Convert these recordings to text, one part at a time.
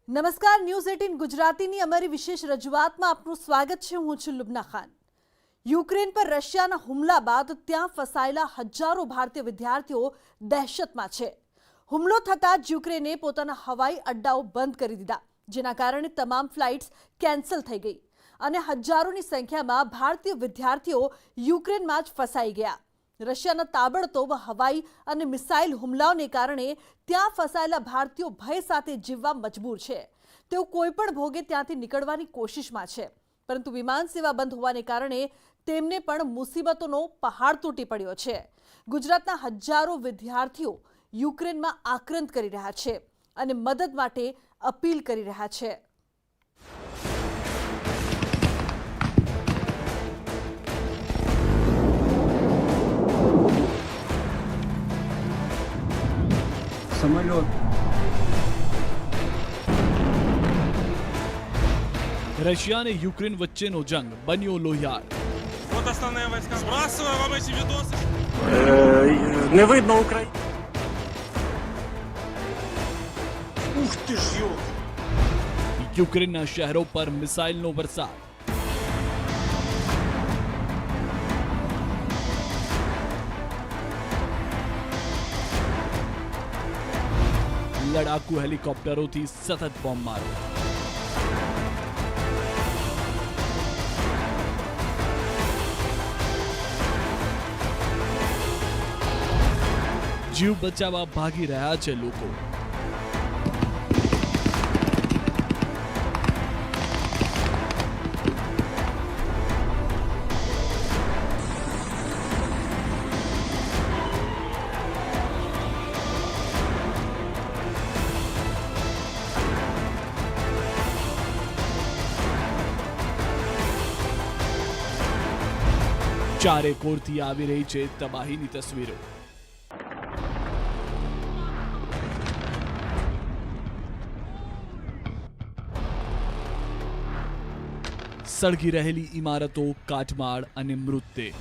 નમસ્કાર, ન્યૂઝ 18 ગુજરાતીની અમારી વિશેષ રજૂઆતમાં આપનું સ્વાગત છે. હું છું લુબના ખાન. યુક્રેન પર રશિયાના હુમલા બાદ ત્યાં ફસાયેલા હજારો ભારતીય વિદ્યાર્થીઓ દહેશતમાં છે. હુમલો થતાં જ યુક્રેને પોતાના હવાઈ અડ્ડાઓ બંધ કરી દીધા, જેના કારણે તમામ ફ્લાઇટ્સ કેન્સલ થઈ ગઈ અને હજારોની સંખ્યામાં ભારતીય વિદ્યાર્થીઓ યુક્રેનમાં જ ફસાઈ ગયા. રશિયાના તાબડતોબ હવાઈ અને મિસાઇલ હુમલાઓને કારણે ત્યાં ફસાયેલા ભારતીયો ભય સાથે જીવવા મજબૂર છે. તેઓ કોઈપણ ભોગે ત્યાંથી નીકળવાની કોશિશમાં છે, પરંતુ વિમાન સેવા બંધ હોવાને કારણે તેમને પણ મુસીબતોનો પહાડ તૂટી પડ્યો છે. ગુજરાતના હજારો વિદ્યાર્થીઓ યુક્રેનમાં આક્રંદ કરી રહ્યા છે અને મદદ માટે અપીલ કરી રહ્યા છે. самолет. रशिया ने यूक्रेन वच्चेनो जंग बन्यो लोहियार. Вот основные войска. Сбрасываю вам эти видосы. Не видно Украину. Ух ты ж ё! યુક્રેનના શહેરો પર મિસાઇલનો વરસાદ. લડાકુ હેલિકોપ્ટરોથી સતત બોમ્બમારો. જીવ બચાવવા ભાગી રહ્યા છે લોકો. ચારે કોરથી આવી રહી છે તબાહીની તસવીરો. સળગી રહેલી ઇમારતો, કાટમાળ અને મૃતદેહ.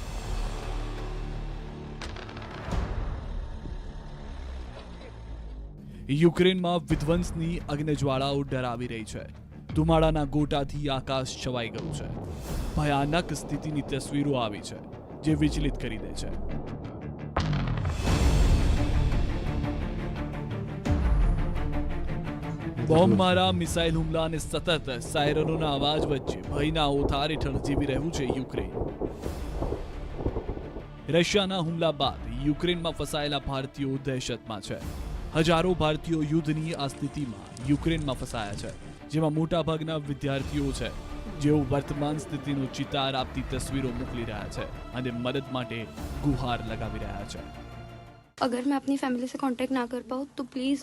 યુક્રેનમાં વિધ્વંસની અગ્નિજ્વાળાઓ ડરાવી રહી છે. ધુમાડાના ગોટાથી આકાશ છવાઈ ગયું છે. ભયાનક સ્થિતિની તસવીરો આવી છે જે વિચલિત કરી દે છે. બોમ્બમારા, મિસાઇલ હુમલા અને સતત સાયરનોના અવાજ વચ્ચે ભયના ઓથાર હેઠળ જીવી રહ્યું છે યુક્રેન. રશિયાના હુમલા બાદ યુક્રેનમાં ફસાયેલા ભારતીયો દહેશતમાં છે. હજારો ભારતીયો યુદ્ધની આ સ્થિતિમાં યુક્રેનમાં ફસાયા છે, જેમાં મોટાભાગના વિદ્યાર્થીઓ છે જેઓ વર્તમાન સ્થિતિનો ચિતાર આપતી તસવીરો મોકલી રહ્યા છે અને મદદ માટે ગુહાર લગાવી રહ્યા છે. अगर मैं अपनी फैमिली से कांटेक्ट ना कर पाऊँ तो प्लीज़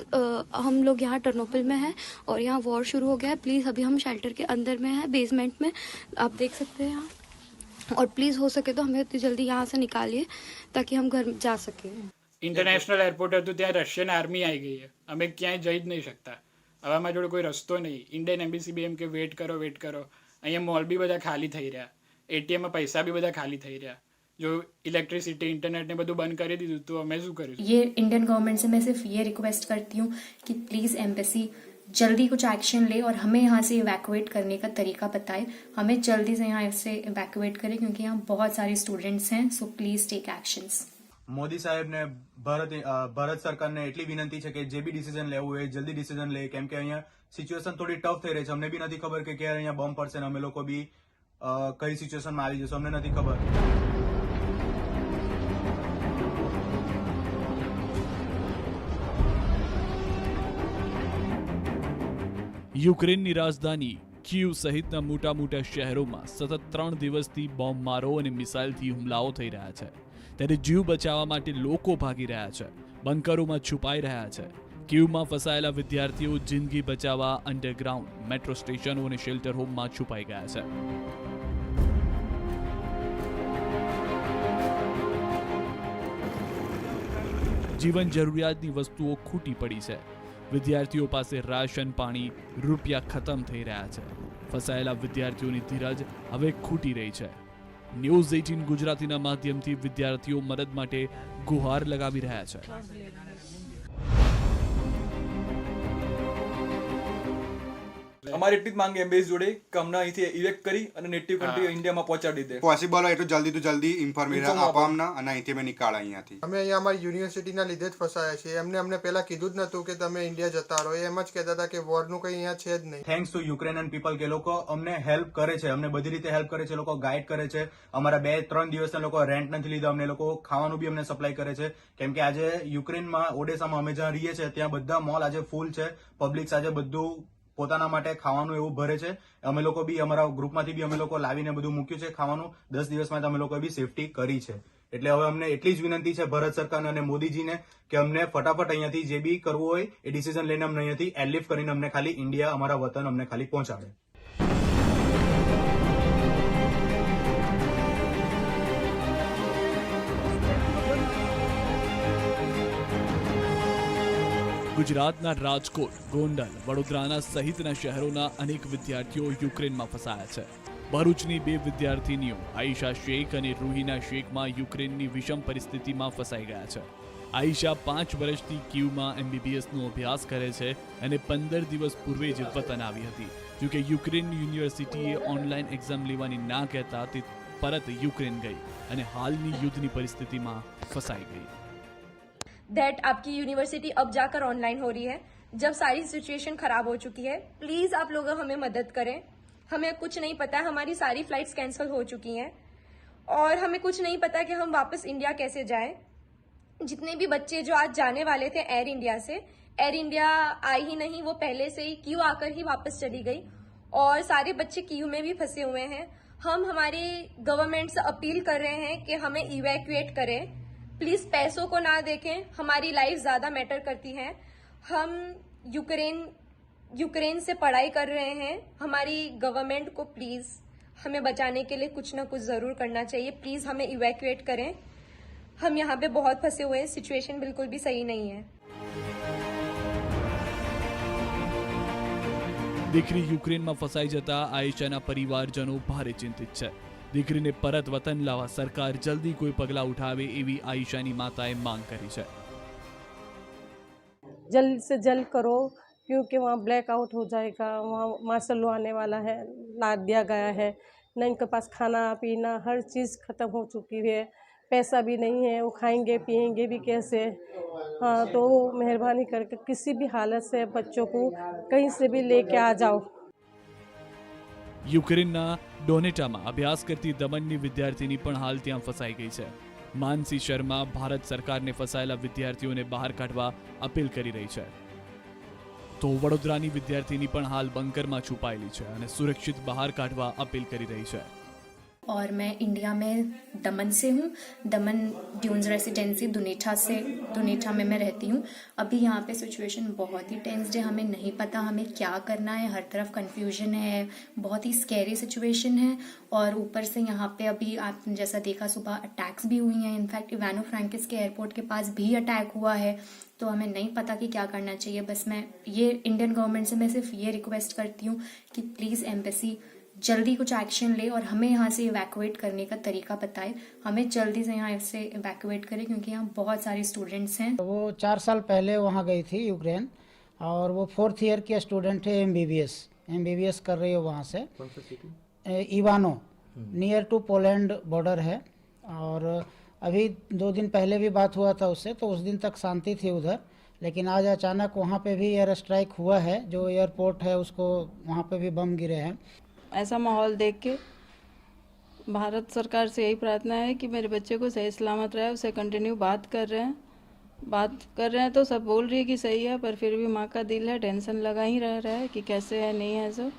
हम लोग यहाँ टर्नोपिल में हैं और यहाँ वॉर शुरू हो गया है. प्लीज़ अभी हम शेल्टर के अंदर में हैं, बेसमेंट में आप देख सकते हैं यहाँ. और प्लीज़ हो सके तो हमें इतनी जल्दी यहाँ से निकालिए ताकि हम घर जा सकें. ઇન્ટરનેશનલ એરપોર્ટ હતું, ત્યાં રશિયન આર્મી આવી ગઈ છે. અમે ક્યાંય જઈ જ નહીં શકતા. હવે અમારા જોડે કોઈ રસ્તો નહીં. ઇન્ડિયન એમ્બેસી બી એમ કે વેટ કરો. અહીંયા મોલ બી બધા ખાલી થઈ રહ્યા, એટીએમમાં પૈસા બી બધા ખાલી થઈ રહ્યા. जो इलेक्ट्रिसिटी इंटरनेट ने બધું બંધ કરી દીધું તો અમે શું કરીશું? ये इंडियन गवर्नमेंट से मैं सिर्फ ये रिक्वेस्ट करती हूँ कि प्लीज़ एम्बेसी जल्दी कुछ एक्शन ले और हमें यहाँ से इवैक्यूएट करने का तरीका बताए. हमें जल्दी से यहाँ से इवैक्यूएट करें क्योंकि यहाँ बहुत सारे स्टूडेंट्स हैं. So please take actions. Modi સાહેબને ભારત સરકારને એટલી વિનંતી છે કે જે બી ડિસિઝન લેવું હોય જલ્દી ડિસિઝન લે, કેમ કે અહીંયા સિચ્યુએશન થોડી ટફ થઈ રહી છે. અમને બી નથી ખબર કે ક્યારે અહીંયા બોમ્બ પડશે ને અમે લોકો બી કઈ સિચ્યુએશનમાં આવી જશું, અમને નથી ખબર. યુક્રેનની રાજધાની કીવ સહિતના મોટા મોટા શહેરોમાં સતત 3 દિવસથી બોમ્બમારો અને મિસાઇલથી હુમલાઓ થઈ રહ્યા છે. ત્યારે જીવ બચાવવા માટે લોકો ભાગી રહ્યા છે, બંકરોમાં છુપાઈ રહ્યા છે. કીવમાં ફસાયેલા વિદ્યાર્થીઓ જિંદગી બચાવવા અંડરગ્રાઉન્ડ, મેટ્રો સ્ટેશનો અને શેલ્ટર હોમમાં છુપાઈ ગયા છે. જીવન જરૂરિયાતની વસ્તુઓ ખૂટી પડી છે. વિદ્યાર્થીઓ પાસે રાશન, પાણી, રૂપિયા ખતમ થઈ રહ્યા છે. ફસાયેલા વિદ્યાર્થીઓની ધીરજ હવે ખૂટી રહી છે. ન્યૂઝ 18 ગુજરાતીના માધ્યમથી વિદ્યાર્થીઓ મદદ માટે ગુહાર લગાવી રહ્યા છે. અમારી એટલી જ માંગ એમ્બેસી જોડે કે અમને અહીંથી ઇવેક્ટ કરી અને નેટિવ કન્ટ્રી ઇન્ડિયામાં પહોંચાડી દે. પોસિબલ હોય એટલું જલ્દી ઇન્ફોર્મેશન આપો અમને અને અહીંથી અમે નીકાળ અહીંયાથી. અમે અહીંયા અમારી યુનિવર્સિટીના લીધે જ ફસાયા છીએ. અમને પહેલા કીધું જ નહોતું કે તમે ઇન્ડિયા જતા રહો. એમ જ કહેતા હતા કે વોરનું કંઈ અહીંયા છે જ નહીં. થેન્ક્સ ટુ યુક્રેનિયન પીપલ કે લોકો અમને હેલ્પ કરે છે, અમને બધી રીતે હેલ્પ કરે છે, લોકો ગાઈડ કરે છે. અમારા 2-3 દિવસના લોકો રેન્ટ નથી લીધા, અમને લોકો ખાવાનું બી અમને સપ્લાય કરે છે. કેમ કે આજે યુક્રેનમાં ઓડેસામાં અમે જ્યાં રહીએ છીએ ત્યાં બધા મોલ આજે ફૂલ છે. પબ્લિક આજે બધું પોતાના માટે ખાવાનું એવું ભરે છે. અમે લોકો બી અમારા ગ્રુપમાંથી બી અમે લોકો લાવીને બધું મૂક્યું છે ખાવાનું. 10 દિવસમાં અમે લોકો બી સેફટી કરી છે. એટલે હવે અમને એટલી જ વિનંતી છે ભારત સરકારને અને મોદીજીને કે અમને ફટાફટ અહીંયાથી જે બી કરવું હોય એ ડિસિઝન લઈને અમને અહીંયાથી એરલિફ્ટ કરીને અમને ખાલી ઇન્ડિયા અમારા વતન અમને ખાલી પહોંચાડે. ગુજરાતના રાજકોટ, ગોંડલ, વડોદરાના સહિતના શહેરોના અનેક વિદ્યાર્થીઓ યુક્રેનમાં ફસાયા છે. ભરૂચની 2 વિદ્યાર્થીનીઓ આઈશા શેખ અને રૂહીના શેખમાં યુક્રેનની વિષમ પરિસ્થિતિમાં ફસાઈ ગયા છે. આઈશા 5 વર્ષથી કીવમાં MBBSનો અભ્યાસ કરે છે અને 15 દિવસ પૂર્વે જ વતન આવી હતી. જોકે યુક્રેન યુનિવર્સિટીએ ઓનલાઈન એક્ઝામ લેવાની ના કહેતા તે પરત યુક્રેન ગઈ અને હાલની યુદ્ધની પરિસ્થિતિમાં ફસાઈ ગઈ. दैट आपकी यूनिवर्सिटी अब जाकर ऑनलाइन हो रही है जब सारी सिचुएशन खराब हो चुकी है. प्लीज आप लोग हमें मदद करें. हमें कुछ नहीं पता है, हमारी सारी फ्लाइट्स कैंसिल हो चुकी हैं और हमें कुछ नहीं पता कि हम वापस इंडिया कैसे जाएं. जितने भी बच्चे जो आज जाने वाले थे एयर इंडिया से, एयर इंडिया आई ही नहीं, वो पहले से ही क्यू आकर ही वापस चली गई और सारे बच्चे क्यू में भी फंसे हुए हैं. हम हमारी गवर्नमेंट से अपील कर रहे हैं कि हमें इवैक्यूएट करें. प्लीज पैसों को ना देखें, हमारी लाइफ ज्यादा मैटर करती है. हम यूक्रेन से पढ़ाई कर रहे हैं. हमारी गवर्नमेंट को प्लीज हमें बचाने के लिए कुछ ना कुछ जरूर करना चाहिए. प्लीज हमें इवैक्यूएट करें. हम यहाँ पे बहुत फंसे हुए हैं, सिचुएशन बिल्कुल भी सही नहीं है. દીકરી યુક્રેનમાં ફસાઈ જતા આઈશાના પરિવારજનો ભારે ચિંતિત છે. દીકરીને પરત વતન લાવવા સરકાર જલ્દી કોઈ પગલાં ઉઠાવે એવી આઈશાની માતાએ માંગ કરી છે. जल्द से जल्द करो क्योंकि वहाँ ब्लैकआउट हो जाएगा. वहाँ मार्शल लॉ आने वाला है, लाद दिया गया है. न इनके पास खाना पीना हर चीज़ ख़त्म हो चुकी है. पैसा भी नहीं है, वो खाएंगे पिएंगे भी कैसे. हाँ, तो मेहरबानी करके किसी भी हालत से बच्चों को कहीं से भी लेके आ जाओ. યુક્રેનના ડોનેટામાં અભ્યાસ કરતી દમણની વિદ્યાર્થીની પણ હાલ ત્યાં ફસાઈ ગઈ છે. માનસી શર્મા ભારત સરકારને ફસાયેલા વિદ્યાર્થીઓને બહાર કાઢવા અપીલ કરી રહી છે. તો વડોદરાની વિદ્યાર્થીની પણ હાલ બંકરમાં છુપાયેલી છે અને સુરક્ષિત બહાર કાઢવા અપીલ કરી રહી છે. और मैं इंडिया में दमन से हूँ. दमन ड्यून्स रेसिडेंसी दुनेठा में मैं रहती हूँ. अभी यहाँ पे सिचुएशन बहुत ही टेंस्ड है. हमें नहीं पता हमें क्या करना है. हर तरफ कंफ्यूजन है. बहुत ही स्कैरी सिचुएशन है. और ऊपर से यहाँ पे अभी आपने जैसा देखा सुबह अटैक्स भी हुई हैं. इनफैक्ट इवानो फ्रैंकिस के एयरपोर्ट के पास भी अटैक हुआ है. तो हमें नहीं पता कि क्या करना चाहिए. बस मैं ये इंडियन गवर्नमेंट से मैं सिर्फ ये रिक्वेस्ट करती हूँ कि प्लीज़ एम्बेसी जल्दी कुछ एक्शन ले और हमें यहाँ से इवैक्यूएट करने का तरीका बताए. हमें जल्दी से यहाँ से इवैक्यूएट करें क्योंकि यहाँ बहुत सारे स्टूडेंट्स हैं. वो 4 साल पहले वहाँ गई थी यूक्रेन और वो 4th ईयर की स्टूडेंट है. MBBS कर रही है वहाँ से. इवानो नियर टू पोलैंड बॉर्डर है. और अभी 2 दिन पहले भी बात हुआ था उससे, तो उस दिन तक शांति थी उधर. लेकिन आज अचानक वहाँ पे भी एयर स्ट्राइक हुआ है. जो एयरपोर्ट है उसको वहाँ पे भी बम गिरे हैं. ऐसा माहौल देख के भारत सरकार से यही प्रार्थना है कि मेरे बच्चे को सही सलामत रहे. उसे कंटिन्यू बात कर रहे हैं तो सब बोल रही है कि सही है, पर फिर भी माँ का दिल है, टेंशन लगा ही रह रहा है कि कैसे है नहीं है. सब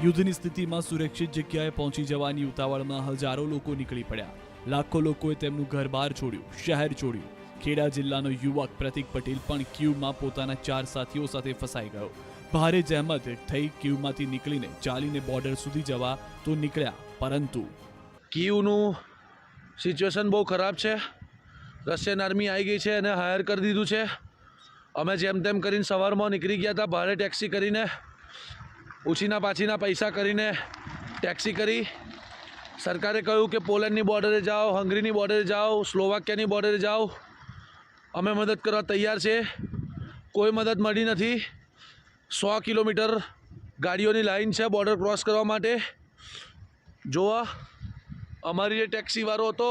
યુદ્ધની સ્થિતિમાં સુરક્ષિત જગ્યાએ પહોંચી જવાની ઉતાવળમાં હજારો લોકો નીકળી પડ્યા. લાખો લોકોએ તેમનું ઘર-બાર છોડ્યું, શહેર છોડ્યું. ખેડા જિલ્લાનો યુવક પ્રતીક પટેલ પણ ક્યુમાં પોતાના 4 સાથીઓ સાથે ફસાઈ ગયો. ભારે જહેમત થઈ ક્યુમાંથી નીકળીને ચાલીને બોર્ડર સુધી જવા તો નીકળ્યા, પરંતુ કીવનું સિચ્યુએશન બહુ ખરાબ છે. રશિયન આર્મી આવી ગઈ છે અને હાયર કરી દીધું છે. અમે જેમ તેમ કરીને સવારમાં નીકળી ગયા હતા, ભાડે ટેક્સી કરીને ઉછીના પાછીના પૈસા કરીને ટેક્સી કરી. સરકારે કહ્યું કે પોલેન્ડની બોર્ડરે જાઓ, હંગરીની બોર્ડરે જાઓ, સ્લોવાકિયાની બોર્ડરે જાઓ. અમે મદદ કરવા તૈયાર છે, કોઈ મદદ મળી નથી. 100 કિલોમીટર ગાડીઓની લાઈન છે બોર્ડર ક્રોસ કરવા માટે. જોવા અમારી જે ટેક્સીવાળો હતો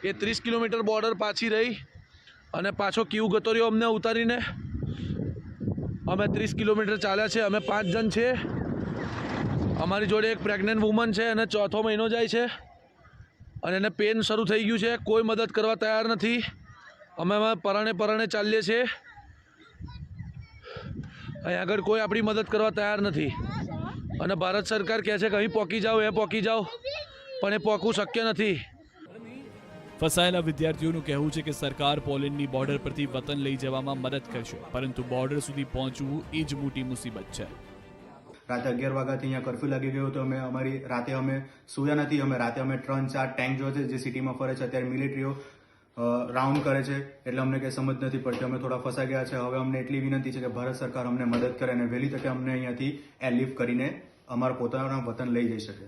એ 30 કિલોમીટર બોર્ડર પાછી રહી અને પાછો ક્યુ ગતો રહ્યો અમને ઉતારીને. અમે 30 કિલોમીટર ચાલ્યા છે. અમે 5 જણ છે. અમારી જોડે એક પ્રેગ્નન્ટ વુમન છે અને 4થો મહિનો જાય છે અને એને પેન શરૂ થઈ ગયું છે. કોઈ મદદ કરવા તૈયાર નથી. અમે પરણે ચાલીએ છીએ. અહીં આગળ કોઈ આપણી મદદ કરવા તૈયાર નથી અને ભારત સરકાર કહે છે કે અહીં પહોંચી જાઓ પહોંચી જાઓ, પણ એ પહોંચવું શક્ય નથી. ફસાયેલા વિદ્યાર્થીઓનું કહેવું છે કે સરકાર પોલેન્ડની બોર્ડર પરથી વતન લઈ જવામાં મદદ કરશે, પરંતુ બોર્ડર સુધી પહોંચવું એ જ મોટી મુસીબત છે. રાતે 11 વાગ્યાથી અહીંયા કરફ્યુ લાગી ગયો તો રાતે અમે સૂયા નથી. રાતે 3-4 ટેન્ક જો છે જે સિટીમાં ફરે છે. અત્યારે મિલિટરીઓ રાઉન્ડ કરે છે એટલે અમને કંઈ સમજ નથી પડતી. અમે થોડા ફસાઈ ગયા છે. હવે અમને એટલી વિનંતી છે કે ભારત સરકાર અમને મદદ કરે અને વહેલી તકે અમને અહીંયાથી એરલિફ્ટ કરીને અમારા પોતાના વતન લઈ જઈ શકે.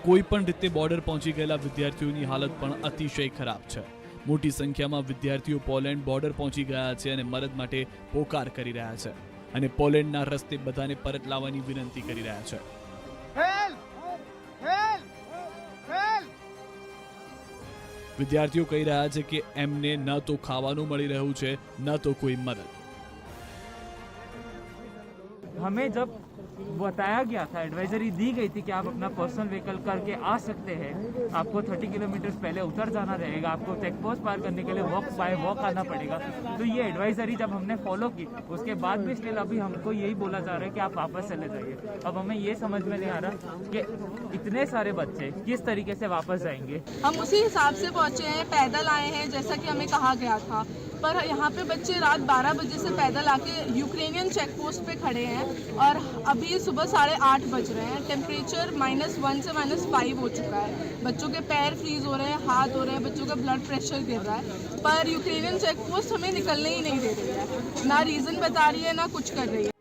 કોઈ પણ રીતે બોર્ડર પહોંચી ગયેલા વિદ્યાર્થીઓની હાલત પણ અતિશય ખરાબ છે. મોટી સંખ્યામાં વિદ્યાર્થીઓ પોલેન્ડ બોર્ડર પહોંચી ગયા છે અને મદદ માટે પોકાર કરી રહ્યા છે અને પોલેન્ડના રસ્તે બધાને પરત લાવવાની વિનંતી કરી રહ્યા છે. વિદ્યાર્થીઓ કહી રહ્યા છે કે એમને ન તો ખાવાનું મળી રહ્યું છે, ન તો કોઈ મદદ. हमें जब बताया गया था, एडवाइजरी दी गई थी कि आप अपना पर्सनल व्हीकल करके आ सकते हैं, आपको 30 किलोमीटर पहले उतर जाना रहेगा, आपको चेक पोस्ट पार करने के लिए वॉक आना पड़ेगा. तो ये एडवाइजरी जब हमने फॉलो की उसके बाद भी स्टिल अभी हमको यही बोला जा रहा है कि आप वापस चले जाइए. अब हमें ये समझ में नहीं आ रहा कि इतने सारे बच्चे किस तरीके से वापस जाएंगे. हम उसी हिसाब से पहुंचे हैं, पैदल आए हैं जैसा कि हमें कहा गया था, पर यहाँ पे बच्चे रात 12 बजे से पैदल आके यूक्रेनियन चेक पोस्ट पे खड़े हैं और अभी सुबह 8:30 बज रहे हैं. टेम्परेचर -1 से -5 हो चुका है. बच्चों के पैर फ्रीज हो रहे हैं, हाथ हो रहे हैं, बच्चों का ब्लड प्रेशर गिर रहा है, पर यूक्रेनियन चेक पोस्ट हमें निकलने ही नहीं दे रही है. ना रीजन बता रही है, ना कुछ कर रही है.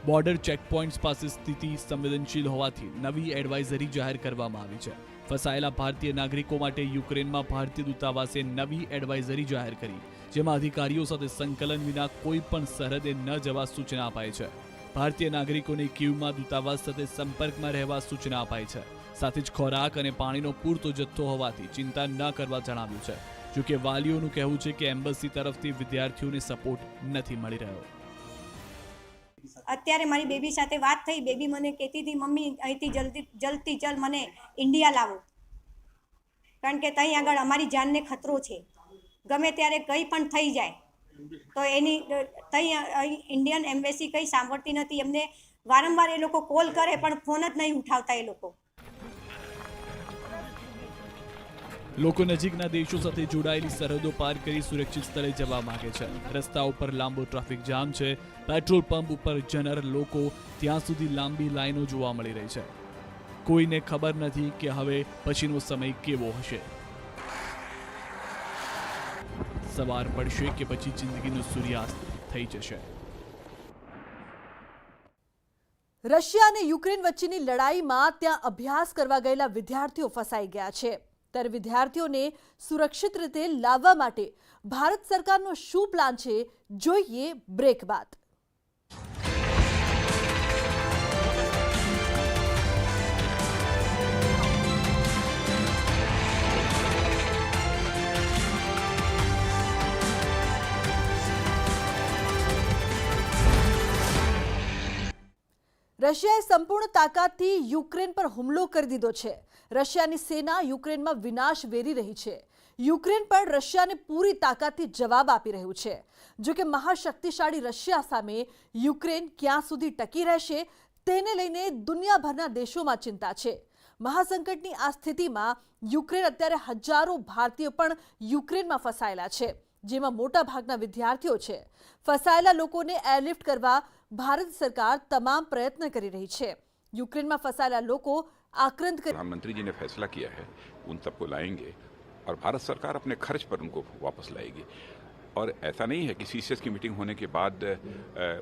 બોર્ડર ચેકપોઇન્ટ્સ પાસે સ્થિતિ સંવેદનશીલ હોવાથી નવી એડવાઇઝરી જાહેર કરવામાં આવી છે. ફસાયેલા ભારતીય નાગરિકો માટે યુક્રેનમાં ભારતીય દૂતાવાસે નવી એડવાઇઝરી જાહેર કરી, જેમાં અધિકારીઓ સાથે સંકલન વિના કોઈ પણ સરહદે ન જવા સૂચના અપાઈ છે. ભારતીય નાગરિકોને ક્યુમાં દૂતાવાસ સાથે સંપર્કમાં રહેવા સૂચના અપાઈ છે. સાથે જ ખોરાક અને પાણીનો પૂરતો જથ્થો હોવાથી ચિંતા ન કરવા જણાવ્યું છે. જોકે વાલીઓનું કહેવું છે કે એમ્બસી તરફથી વિદ્યાર્થીઓને સપોર્ટ નથી મળી રહ્યો. અત્યારે મારી બેબી સાથે વાત થઈ. બેબી મને કહેતી હતી, મમ્મી અહીંથી જલ્દી ચલ મને ઇન્ડિયા લાવો, કારણ કે ત્યાં આગળ અમારી જાનને ખતરો છે. ગમે ત્યારે કંઈ પણ થઈ જાય તો એની ત્યાં ઇન્ડિયન એમ્બેસી કંઈ સાંભળતી નથી. એમને વારંવાર એ લોકો કોલ કરે પણ ફોન જ નહીં ઉઠાવતા એ લોકો. લોકો નજીકના દેશો સાથે જોડાયેલી સરહદો પાર કરી સુરક્ષિત સ્થળે જવા માંગે છે. રસ્તા ઉપર લાંબો ટ્રાફિક જામ છે. પેટ્રોલ પંપ ઉપર જનર લોકો ત્યાં સુધી લાંબી લાઈનો જોવા મળી રહી છે. કોઈને ખબર નથી કે હવે પછીનો સમય કેવો હશે. સવાર પડશે કે પછી જિંદગીનો સૂર્યાસ્ત થઈ જશે. રશિયા અને યુક્રેન વચ્ચેની લડાઈમાં ત્યાં અભ્યાસ કરવા ગયેલા વિદ્યાર્થીઓ ફસાઈ ગયા છે. ત્યારે વિદ્યાર્થીઓને સુરક્ષિત રીતે લાવવા માટે ભારત સરકારનો શું પ્લાન છે, જોઈએ બ્રેક બાદ. રશિયાએ સંપૂર્ણ તાકાતથી યુક્રેન પર હુમલો કરી દીધો છે. રશિયાની સેના યુક્રેનમાં વિનાશ વેરી રહી છે. યુક્રેન પણ રશિયાને પૂરી તાકાતથી જવાબ આપી રહ્યું છે. જો કે મહાશક્તિશાળી રશિયા સામે યુક્રેન ક્યાં સુધી ટકી રહેશે તેને લઈને દુનિયાભરના દેશોમાં ચિંતા છે. મહાસંકટની આ સ્થિતિમાં યુક્રેન અત્યારે હજારો ભારતીયો પણ યુક્રેનમાં ફસાયેલા છે, જેમાં મોટા ભાગના વિદ્યાર્થીઓ છે. ફસાયેલા લોકોને એરલિફ્ટ કરવા भारत सरकार तमाम प्रयत्न कर रही है. यूक्रेन में फंसाયેલા લોકો आक्रांत कर प्रधानमंत्री जी ने फैसला किया है उन सबको लाएंगे और भारत सरकार अपने खर्च पर उनको वापस लाएगी. और ऐसा नहीं है कि सीसीएस की मीटिंग होने के बाद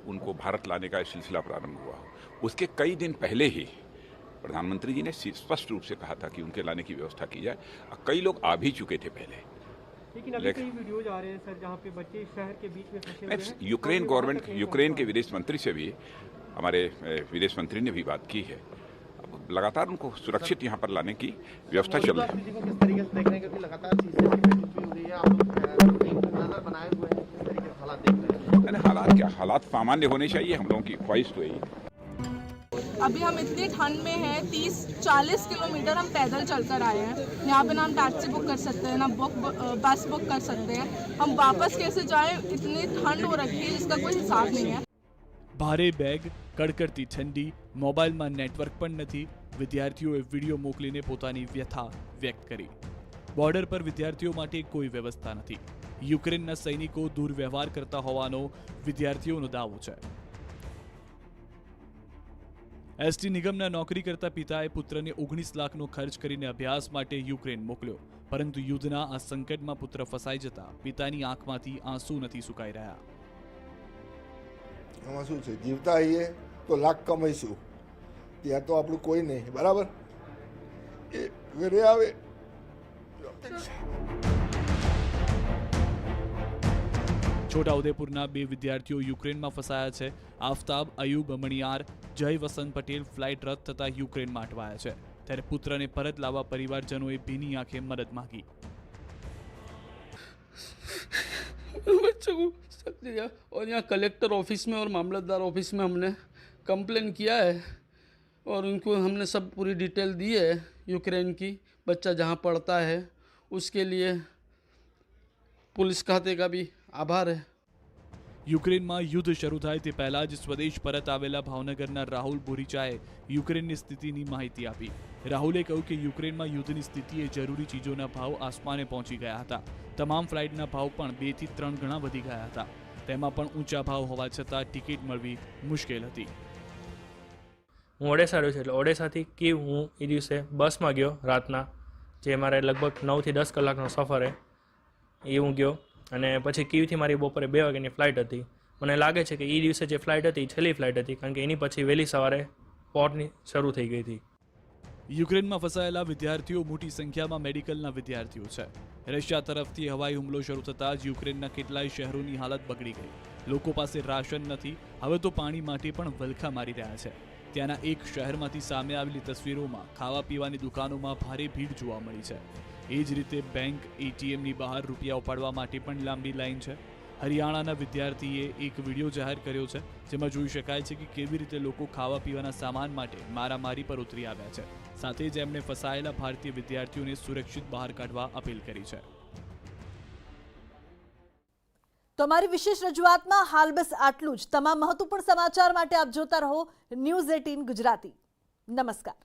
उनको भारत लाने का सिलसिला प्रारंभ हुआ. उसके कई दिन पहले ही प्रधानमंत्री जी ने स्पष्ट रूप से कहा था कि उनके लाने की व्यवस्था की जाए. कई लोग आ भी चुके थे पहले, लेकिन अभी कई वीडियोज आ रहे हैं सर जहाँ पे बच्चे शहर के बीच में फंसे हुए हैं। यूक्रेन गवर्नमेंट, यूक्रेन के विदेश मंत्री से भी हमारे विदेश मंत्री ने भी बात की है। अब लगातार उनको सुरक्षित यहाँ पर लाने की व्यवस्था चल रही है। किस तरीके से देख रहे हैं, क्योंकि लगातार सीसीएस की बैठक भी हो रही है, आप लोग एक नजर बनाए हुए हैं, किस तरीके से हालात देख रहे हैं? हालात क्या, हालात सामान्य होने चाहिए, हम लोगों की ख्वाहिश तो यही है। अभी हम इतनी ठंड में हैं, 30-40 किलोमीटर हम पैदल चलकर आए हैं। यहाँ पे ना हम टैक्सी बुक कर सकते हैं, ना बस बुक कर सकते हैं। हम वापस कैसे जाएं, इतनी ठंड हो रखी है जिसका कोई हिसाब नहीं है। ભારે બેગ, કડકડતી ઠંડી, મોબાઈલમાં નેટવર્ક પણ નથી. વિદ્યાર્થીઓએ વિડીયો મોકલીને પોતાની વ્યથા વ્યક્ત કરી. બોર્ડર પર વિદ્યાર્થીઓ માટે કોઈ વ્યવસ્થા નથી. યુક્રેનના સૈનિકો દુર્વ્યવહાર કરતા હોવાનો વિદ્યાર્થીઓનો દાવો છે. એસટી નિગમના નોકરી કરતા પિતાએ પુત્રને 19 લાખનો ખર્ચ કરીને અભ્યાસ માટે યુક્રેન મોકલ્યો, પરંતુ યુદ્ધના આ સંકટમાં પુત્ર ફસાઈ જતા પિતાની આંખમાંથી આંસુ નથી સુકાઈ રહ્યા. આમાં શું છે, જીવતા આવીએ તો લાખ કમાઈશું, ત્યાં તો આપણું કોઈ નહીં, બરાબર? એ ઘરે આવે. છોટાઉદેપુરના 2 વિદ્યાર્થીઓ યુક્રેનમાં ફસાયા છે. આફતાબ અયુબ મણિયાર, જય વસંત પટેલ ફ્લાઇટ રદ થતા યુક્રેનમાં અટવાયા છે. ત્યારે પુત્રને પરત લાવવા પરિવારજનોએ ભીની આંખે મદદ માંગી. बच्चों को सक दिया और यहाँ कलेक्टर ऑफिस में और मामलतदार ऑफिस में हमने कंप्लेन किया है और उनको हमने सब पूरी डिटेल दी है यूक्रेन की. बच्चा जहाँ पढ़ता है उसके लिए पुलिस खाते का भी आभार है. યુક્રેનમાં યુદ્ધ શરૂ થાય તે પહેલા જ સ્વદેશ પરત આવેલા ભાવનગરના રાહુલ બોરીચાએ યુક્રેનની સ્થિતિની માહિતી આપી. રાહુલે કહ્યું કે યુક્રેનમાં યુદ્ધની સ્થિતિએ જરૂરી ચીજોના ભાવ આસમાને પહોંચી ગયા હતા. તમામ ફ્લાઇટના ભાવ પણ 2 થી 3 ગણા વધી ગયા હતા. તેમાં પણ ઊંચા ભાવ હોવા છતાં ટિકિટ મળવી મુશ્કેલ હતી. હું ઓડેસા રહ્યો છું, એટલે ઓડેસાથી કીવ હું એ દિવસે બસમાં ગયો રાતના, જે મારે લગભગ 9 થી 10 કલાકનો સફર છે. એ હું ગયો અને પછી કીવથી મારી બપોરે 2 વાગ્યાની ફ્લાઇટ હતી. મને લાગે છે કે એ દિવસે જે ફ્લાઇટ હતી એ છેલ્લી ફ્લાઇટ હતી, કારણ કે એની પછી વહેલી સવારે પોર્ટની શરૂ થઈ ગઈ હતી. યુક્રેનમાં ફસાયેલા વિદ્યાર્થીઓ મોટી સંખ્યામાં મેડિકલના વિદ્યાર્થીઓ છે. રશિયા તરફથી હવાઈ હુમલો શરૂ થતાં જ યુક્રેનના કેટલાય શહેરોની હાલત બગડી ગઈ. લોકો પાસે રાશન નથી, હવે તો પાણી માટે પણ વલખા મારી રહ્યા છે. ત્યાંના એક શહેરમાંથી સામે આવેલી તસવીરોમાં ખાવા પીવાની દુકાનોમાં ભારે ભીડ જોવા મળી છે. એ જ રીતે બેંક, એટીએમની બહાર રૂપિયા ઉપાડવા માટે પણ લાંબી લાઈન છે. હરિયાણાના વિદ્યાર્થીએ એક વિડીયો જાહેર કર્યો છે, જેમાં જોઈ શકાય છે કે કેવી રીતે લોકો ખાવા પીવાના સામાન માટે મારામારી પર ઉતરી આવ્યા છે. સાથે જ એમણે ફસાયેલા ભારતીય વિદ્યાર્થીઓને સુરક્ષિત બહાર કાઢવા અપીલ કરી છે. તો અમારી વિશેષ રજૂઆતમાં હાલ બસ આટલું જ. તમામ મહત્વપૂર્ણ સમાચાર માટે આપ જોતા રહો ન્યૂઝ 18 ગુજરાતી. નમસ્કાર.